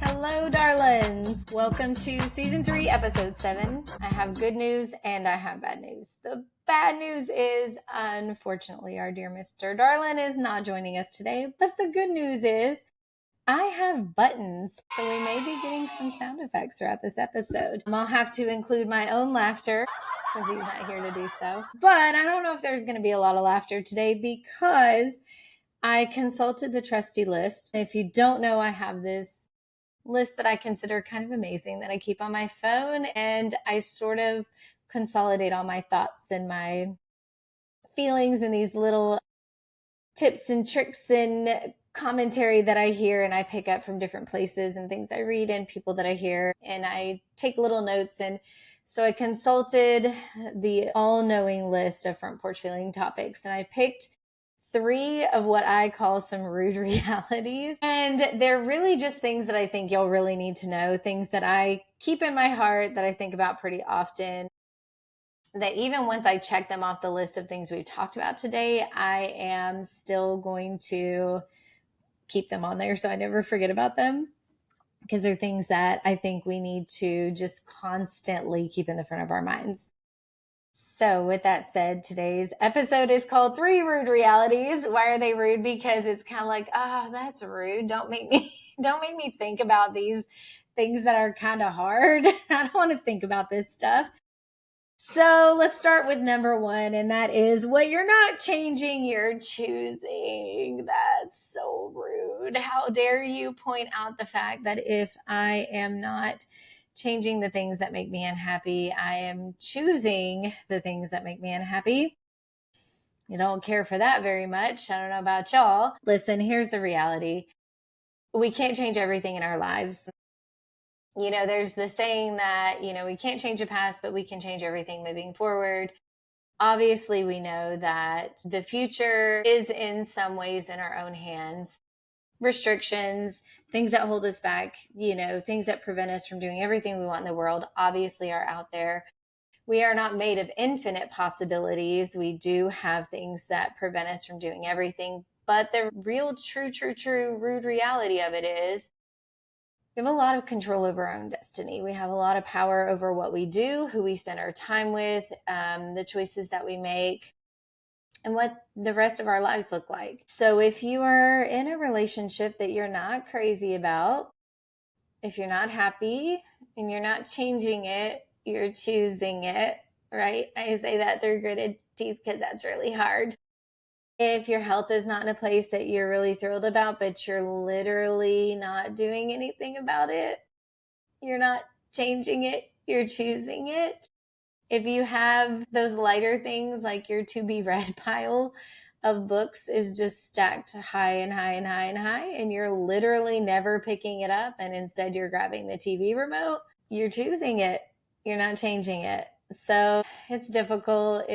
Hello, darlings. Welcome to season 3, episode 7. I have good news and I have bad news. The bad news is, unfortunately, our dear Mr. Darlin is not joining us today. But the good news is, I have buttons, so we may be getting some sound effects throughout this episode. I'll have to include my own laughter since he's not here to do so. But I don't know if there's going to be a lot of laughter today because I consulted the trusty list. If you don't know, I have this list that I consider kind of amazing that I keep on my phone, and I sort of consolidate all my thoughts and my feelings and these little tips and tricks and commentary that I hear and I pick up from different places and things I read and people that I hear, and I take little notes. And so I consulted the all-knowing list of front porch feeling topics, and I picked 3 of what I call some rude realities. And they're really just things that I think you'll really need to know, things that I keep in my heart, that I think about pretty often, that even once I check them off the list of things we've talked about today, I am still going to keep them on there so I never forget about them, because they're things that I think we need to just constantly keep in the front of our minds. So with that said, today's episode is called 3 Rude Realities. Why are they rude? Because it's kind of like, oh, that's rude. Don't make me think about these things that are kind of hard. I don't want to think about this stuff. So let's start with number 1, and that is, what you're not changing, you're choosing. That's so rude. How dare you point out the fact that if I am not changing the things that make me unhappy, I am choosing the things that make me unhappy. You don't care for that very much. I don't know about y'all. Listen, here's the reality. We can't change everything in our lives. You know, there's the saying that, we can't change the past, but we can change everything moving forward. Obviously, we know that the future is in some ways in our own hands. Restrictions, things that hold us back, things that prevent us from doing everything we want in the world, obviously are out there. We are not made of infinite possibilities. We do have things that prevent us from doing everything. But the real, true, rude reality of it is, we have a lot of control over our own destiny. We have a lot of power over what we do, who we spend our time with, the choices that we make, and what the rest of our lives look like. So if you are in a relationship that you're not crazy about, if you're not happy and you're not changing it, you're choosing it, right? I say that through gritted teeth because that's really hard. If your health is not in a place that you're really thrilled about, but you're literally not doing anything about it, you're not changing it, you're choosing it. If you have those lighter things, like your to be read pile of books is just stacked high and high and high and high, and you're literally never picking it up, and instead you're grabbing the TV remote, you're choosing it. You're not changing it. So it's difficult.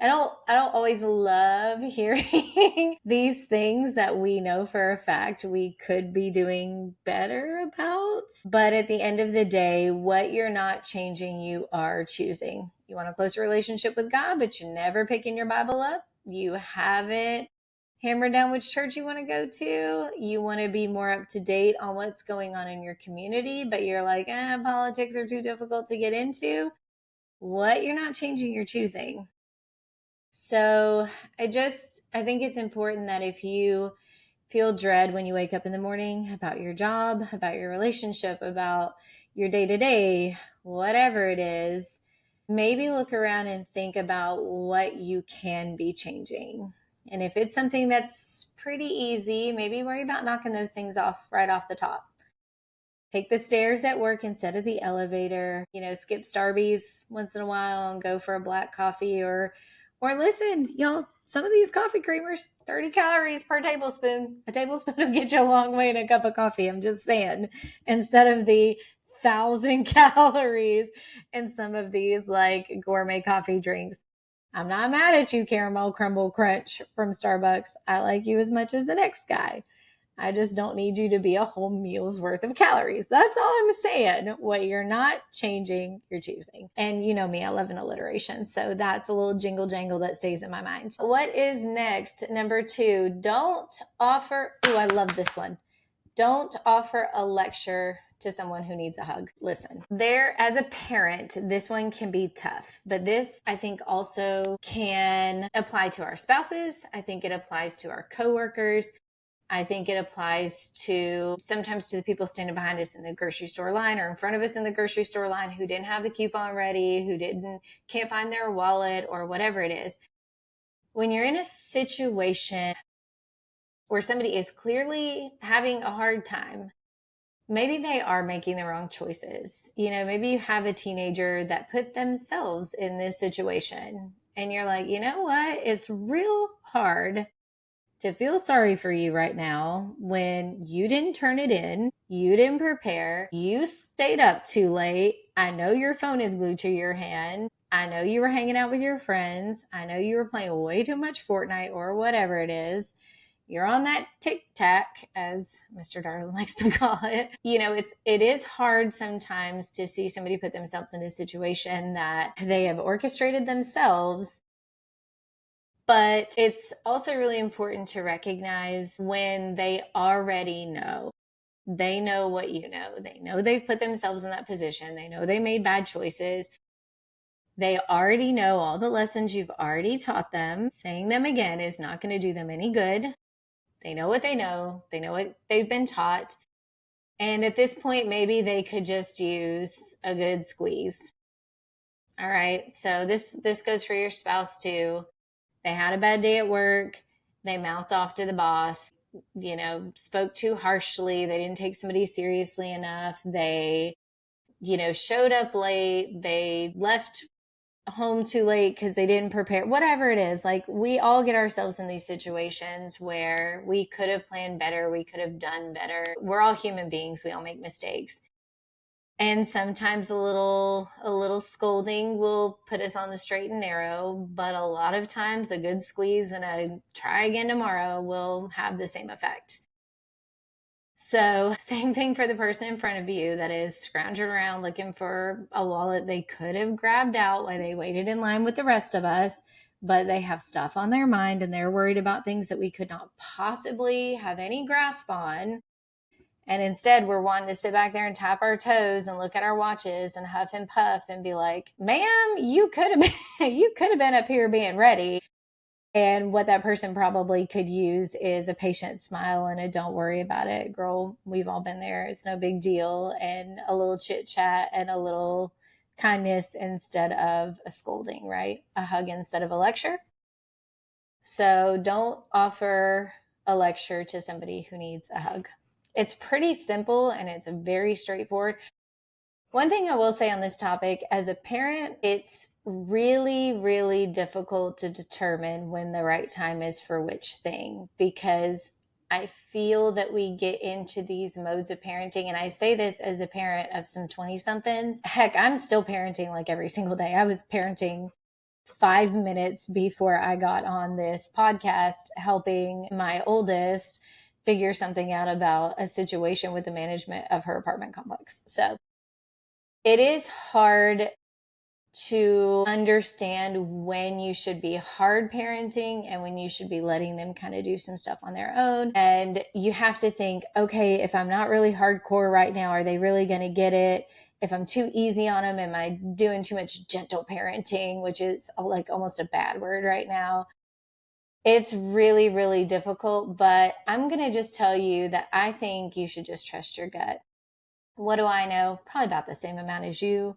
I don't always love hearing these things that we know for a fact we could be doing better about. But at the end of the day, what you're not changing, you are choosing. You want a closer relationship with God, but you're never picking your Bible up. You haven't hammered down which church you want to go to. You want to be more up to date on what's going on in your community, but you're like, politics are too difficult to get into. What you're not changing, you're choosing. So I think it's important that if you feel dread when you wake up in the morning about your job, about your relationship, about your day-to-day, whatever it is, maybe look around and think about what you can be changing. And if it's something that's pretty easy, maybe worry about knocking those things off right off the top. Take the stairs at work instead of the elevator, skip Starbucks once in a while and go for a black coffee, or listen, some of these coffee creamers, 30 calories per tablespoon. A tablespoon will get you a long way in a cup of coffee. I'm just saying, instead of the 1,000 calories in some of these like gourmet coffee drinks. I'm not mad at you, Caramel Crumble Crunch from Starbucks. I like you as much as the next guy. I just don't need you to be a whole meal's worth of calories. That's all I'm saying. What you're not changing, you're choosing. And you know me, I love an alliteration. So that's a little jingle jangle that stays in my mind. What is next? Number 2, don't offer. Ooh, I love this one. Don't offer a lecture to someone who needs a hug. Listen, as a parent, this one can be tough, but this I think also can apply to our spouses. I think it applies to our coworkers. I think it applies to sometimes to the people standing behind us in the grocery store line or in front of us in the grocery store line who didn't have the coupon ready, who can't find their wallet or whatever it is. When you're in a situation where somebody is clearly having a hard time, maybe they are making the wrong choices. Maybe you have a teenager that put themselves in this situation and you're like, you know what? It's real hard to feel sorry for you right now when you didn't turn it in, you didn't prepare, you stayed up too late. I know your phone is glued to your hand. I know you were hanging out with your friends. I know you were playing way too much Fortnite or whatever it is. You're on that tic-tac, as Mr. Darwin likes to call it. It is hard sometimes to see somebody put themselves in a situation that they have orchestrated themselves. But it's also really important to recognize when they already know. They know what you know. They know they've put themselves in that position. They know they made bad choices. They already know all the lessons you've already taught them. Saying them again is not going to do them any good. They know what they know. They know what they've been taught. And at this point, maybe they could just use a good squeeze. All right. So this goes for your spouse too. They had a bad day at work. They mouthed off to the boss, spoke too harshly. They didn't take somebody seriously enough. They, showed up late. They left home too late because they didn't prepare, whatever it is. Like, we all get ourselves in these situations where we could have planned better. We could have done better. We're all human beings. We all make mistakes. And sometimes a little scolding will put us on the straight and narrow, but a lot of times a good squeeze and a try again tomorrow will have the same effect. So same thing for the person in front of you that is scrounging around looking for a wallet they could have grabbed out while they waited in line with the rest of us, but they have stuff on their mind and they're worried about things that we could not possibly have any grasp on. And instead, we're wanting to sit back there and tap our toes and look at our watches and huff and puff and be like, ma'am, you could have been up here being ready. And what that person probably could use is a patient smile and a don't worry about it, girl. We've all been there. It's no big deal. And a little chit chat and a little kindness instead of a scolding, right? A hug instead of a lecture. So don't offer a lecture to somebody who needs a hug. It's pretty simple and it's very straightforward. One thing I will say on this topic, as a parent, it's really, really difficult to determine when the right time is for which thing, because I feel that we get into these modes of parenting. And I say this as a parent of some 20-somethings. Heck, I'm still parenting like every single day. I was parenting 5 minutes before I got on this podcast, helping my oldest figure something out about a situation with the management of her apartment complex. So it is hard to understand when you should be hard parenting and when you should be letting them kind of do some stuff on their own. And you have to think, okay, if I'm not really hardcore right now, are they really going to get it? If I'm too easy on them, am I doing too much gentle parenting, which is like almost a bad word right now? It's really, really difficult, but I'm going to just tell you that I think you should just trust your gut. What do I know? Probably about the same amount as you.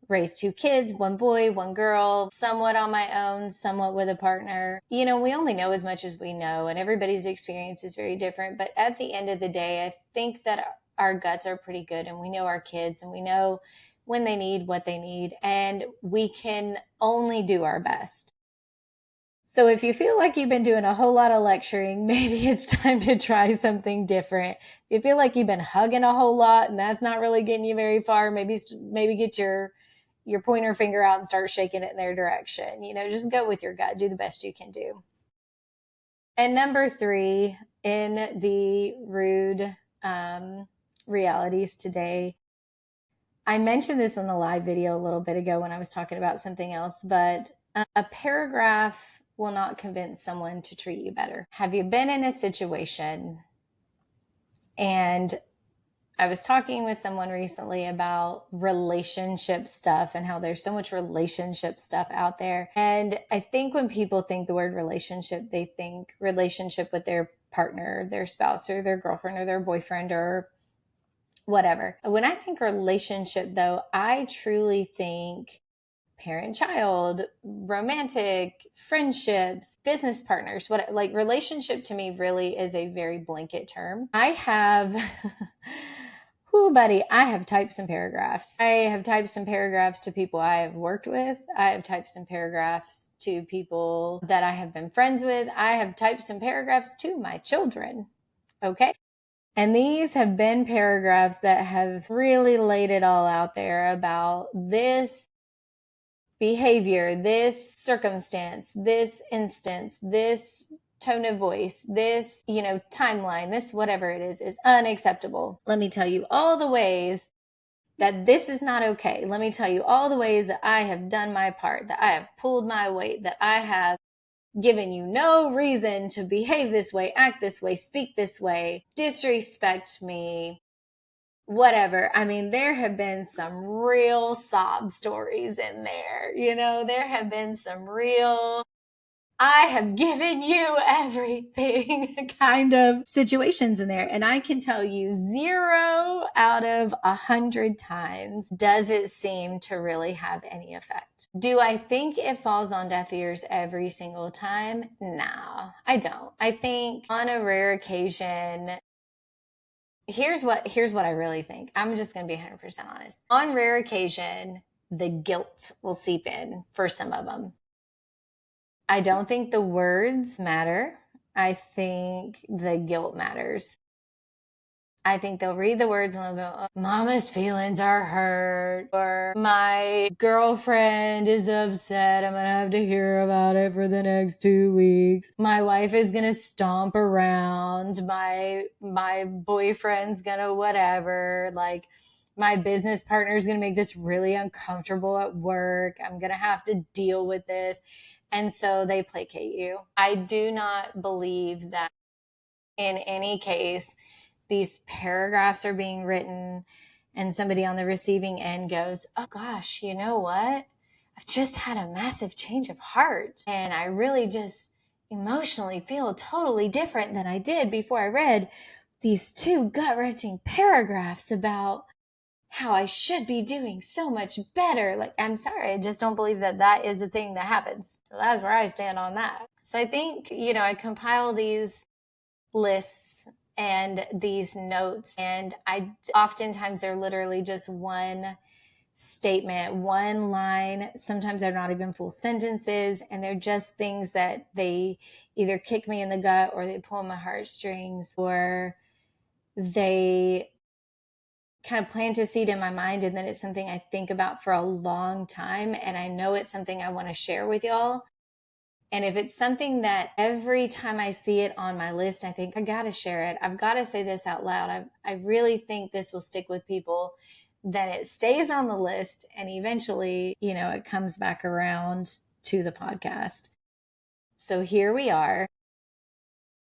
Raised 2 kids, 1 boy, 1 girl, somewhat on my own, somewhat with a partner. We only know as much as we know, and everybody's experience is very different. But at the end of the day, I think that our guts are pretty good, and we know our kids, and we know when they need what they need, and we can only do our best. So if you feel like you've been doing a whole lot of lecturing, maybe it's time to try something different. If you feel like you've been hugging a whole lot and that's not really getting you very far, maybe get your pointer finger out and start shaking it in their direction. Just go with your gut. Do the best you can do. And number 3, in the rude realities today, I mentioned this in the live video a little bit ago when I was talking about something else, but a paragraph will not convince someone to treat you better. Have you been in a situation And I was talking with someone recently about relationship stuff and how there's so much relationship stuff out there. And I think when people think the word relationship, they think relationship with their partner, their spouse, or their girlfriend, or their boyfriend, or whatever. When I think relationship, though, I truly think parent-child, romantic, friendships, business partners. What, like, relationship to me really is a very blanket term. I have whoo, buddy, I have typed some paragraphs. I have typed some paragraphs to people I have worked with. I have typed some paragraphs to people that I have been friends with. I have typed some paragraphs to my children. Okay. And these have been paragraphs that have really laid it all out there about this behavior, this circumstance, this instance, this tone of voice, this, timeline, this whatever it is unacceptable. Let me tell you all the ways that this is not okay. Let me tell you all the ways that I have done my part, that I have pulled my weight, that I have given you no reason to behave this way, act this way, speak this way, disrespect me, whatever. I mean, there have been some real sob stories in there. There have been some real, I have given you everything kind of situations in there. And I can tell you 0 out of 100 times does it seem to really have any effect. Do I think it falls on deaf ears every single time? No, I don't. I think on a rare occasion, here's what I really think. I'm just going to be 100% honest. On rare occasion, the guilt will seep in for some of them. I don't think the words matter. I think the guilt matters. I think they'll read the words and they'll go, oh, Mama's feelings are hurt, or my girlfriend is upset. I'm going to have to hear about it for the next 2 weeks. My wife is going to stomp around. My boyfriend's going to whatever. Like, my business partner is going to make this really uncomfortable at work. I'm going to have to deal with this. And so they placate you. I do not believe that in any case these paragraphs are being written and somebody on the receiving end goes, oh gosh, you know what? I've just had a massive change of heart and I really just emotionally feel totally different than I did before I read these 2 gut-wrenching paragraphs about how I should be doing so much better. Like, I'm sorry, I just don't believe that that is a thing that happens. So that's where I stand on that. So I think, I compile these lists and these notes, and oftentimes they're literally just one statement, one line. Sometimes they're not even full sentences, and they're just things that they either kick me in the gut, or they pull my heartstrings, or they kind of plant a seed in my mind, and then it's something I think about for a long time, and I know it's something I want to share with y'all. And if it's something that every time I see it on my list, I think I got to share it, I've got to say this out loud, I really think this will stick with people, then it stays on the list, and eventually, it comes back around to the podcast. So here we are.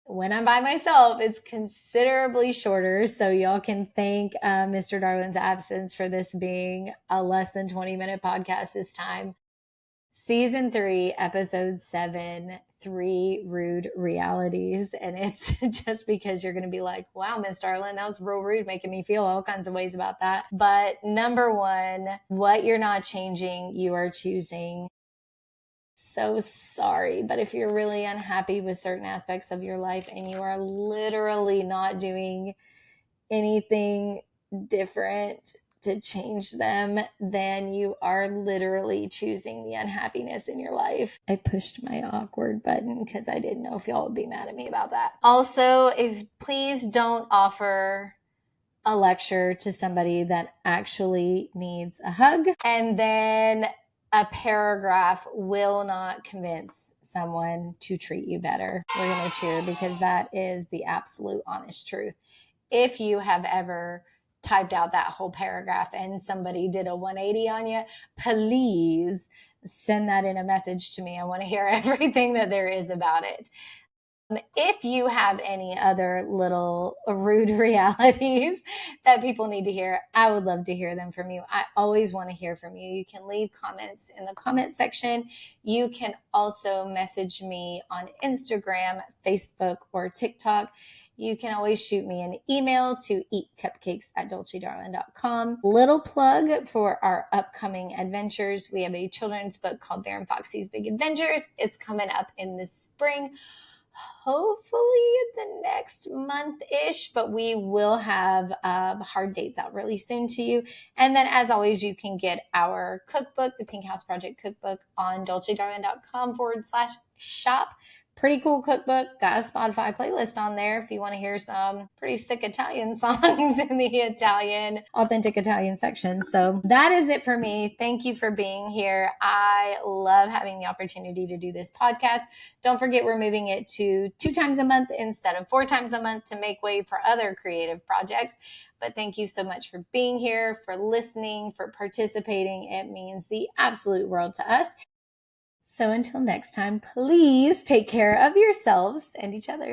When I'm by myself, it's considerably shorter. So y'all can thank Mr. Darwin's absence for this being a less than 20-minute podcast this time. Season 3, episode 7, 3 rude realities. And it's just because you're going to be like, wow, Miss Darlin, that was real rude, making me feel all kinds of ways about that. But number 1, what you're not changing, you are choosing. So sorry, but if you're really unhappy with certain aspects of your life and you are literally not doing anything different to change them, then you are literally choosing the unhappiness in your life. I pushed my awkward button because I didn't know if y'all would be mad at me about that. Also, please don't offer a lecture to somebody that actually needs a hug. And then a paragraph will not convince someone to treat you better. We're going to cheer, because that is the absolute honest truth. If you have ever typed out that whole paragraph and somebody did a 180 on you, please send that in a message to me. I want to hear everything that there is about it. If you have any other little rude realities that people need to hear, I would love to hear them from you. I always want to hear from you. You can leave comments in the comment section. You can also message me on Instagram, Facebook, or TikTok. You can always shoot me an email to eatcupcakes@dolcedarlin.com. Little plug for our upcoming adventures. We have a children's book called Bear and Foxy's Big Adventures. It's coming up in the spring, hopefully the next month-ish, but we will have hard dates out really soon to you. And then, as always, you can get our cookbook, the Pink House Project cookbook, on dolcedarlin.com/shop. Pretty cool cookbook. Got a Spotify playlist on there if you want to hear some pretty sick Italian songs in the authentic Italian section. So that is it for me. Thank you for being here. I love having the opportunity to do this podcast. Don't forget, we're moving it to 2 times a month instead of 4 times a month to make way for other creative projects. But thank you so much for being here, for listening, for participating. It means the absolute world to us. So until next time, please take care of yourselves and each other.